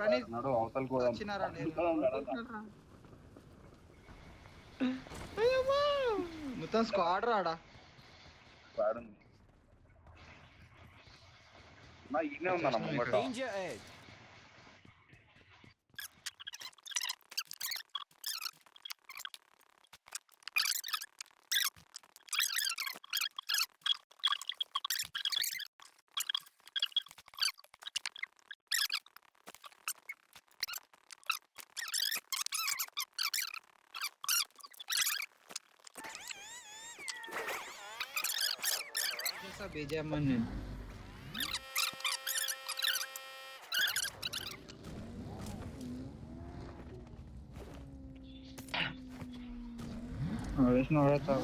ప్రణీత్ నడు అవతల పోదాం. వచ్చినారా లేదు మొత్తం స్క్వాడ్ రాడా పాడుంది నా ఈయనే ఉన్నా ముంగట. Danger ahead. भेजा मैंने वैष्णो हो रहा था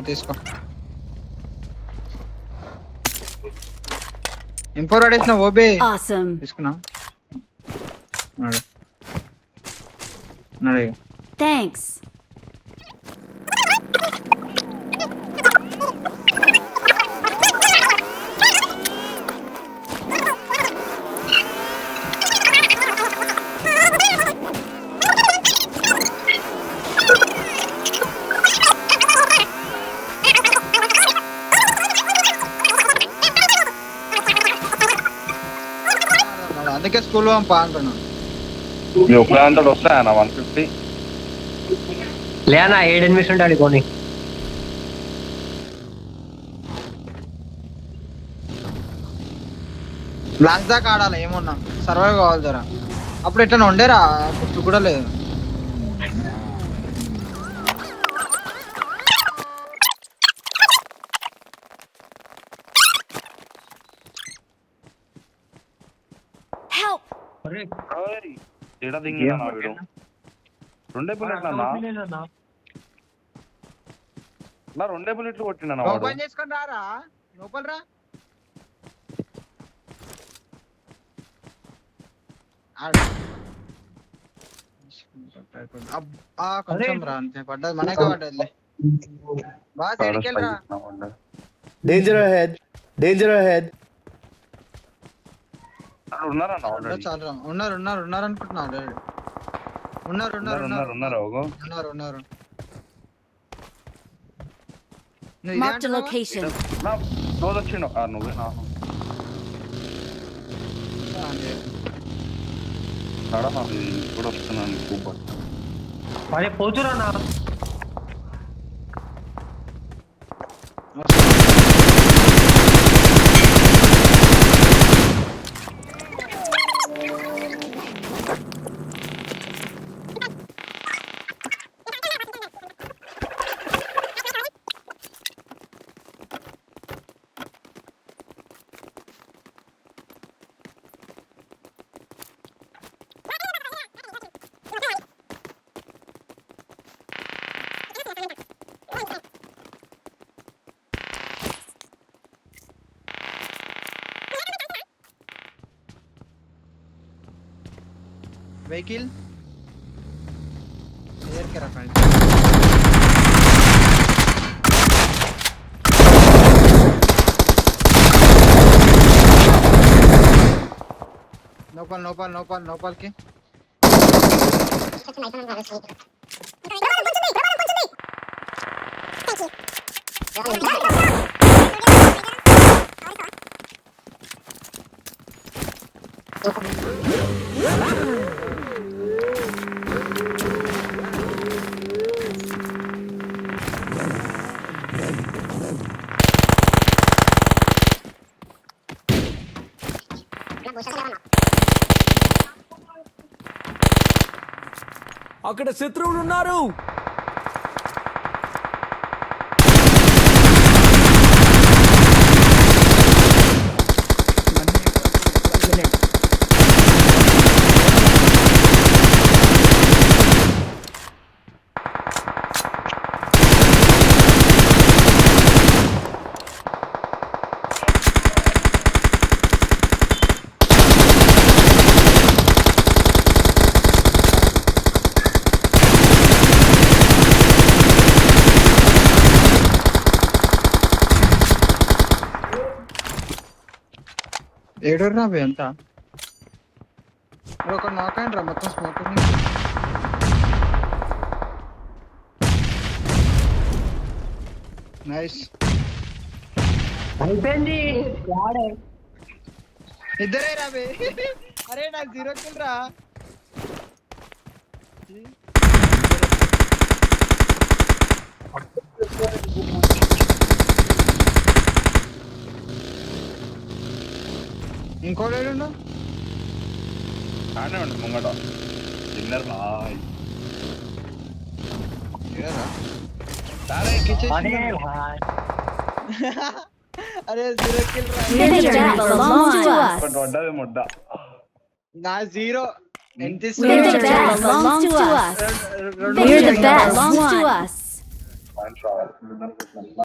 తీసుకో ఇంపోర్ ఆడేసిన ఓబే Awesome. తీసుకున్నా నడే Thanks. అందుకే స్కూల్ పంపా అంటున్నాను మీ ఒక్క అంతా వస్తాయన్న 150 లేనా 7 ఎనిమిది ఉంటాడు కొని లాస్ట్ దాకా ఆడాలి ఏమన్నా సర్వైవ్ కావాలి జరా అప్పుడు ఎట్లా ఉండేరా గుర్తు కూడా లేదు Help. తేడా దింగినా నా వీడు రెండే బుల్లెట్లు అన్నా నా రెండే బుల్లెట్లు కొట్టినా వాడు ఓపెన్ చేసుకొని రారా లోపల రా కొంచెం రా అంతే పడ్డది మనకే పడ్డదిలే బాగా సైడ్కెళ్ళరా Danger ahead. Danger ahead. ఉన్నారన్న ఆల్రెడీ చాలా ఉన్నారు అనుకుంటున్నా ఆల్రెడీ ఉన్నారు ఓగో ఉన్నారు Marked a location. నా రోజు వచ్చిండు నువ్వే నా నడ నాకు కూడా వస్తున్నాను సూపర్ అరే పోతురా నా వెహికల్ एयर के रखा है नोपल के అక్కడ శత్రువులు ఉన్నారు. ఏడు రాబే ఎంత ఒక నాక్ అయిండ్రా మొత్తం స్మోక్ నైస్ అయిపోయింది వాడే ఇద్దరే రాబే అరే నాకు 0 కిల్ రా ఇంకోటి ఏడుండు ఆడే ఉండు ముంగట డిన్నర్ బాయ్ ఏరా సరే అరే భాయ్ అరే 0 కిల్ రా Victory belongs to us. ఒకటి వడ్డది ముడ్డ నా 0 ఎంత We're the best. Belongs to us. We're the best. Belongs to us. Points రావాలి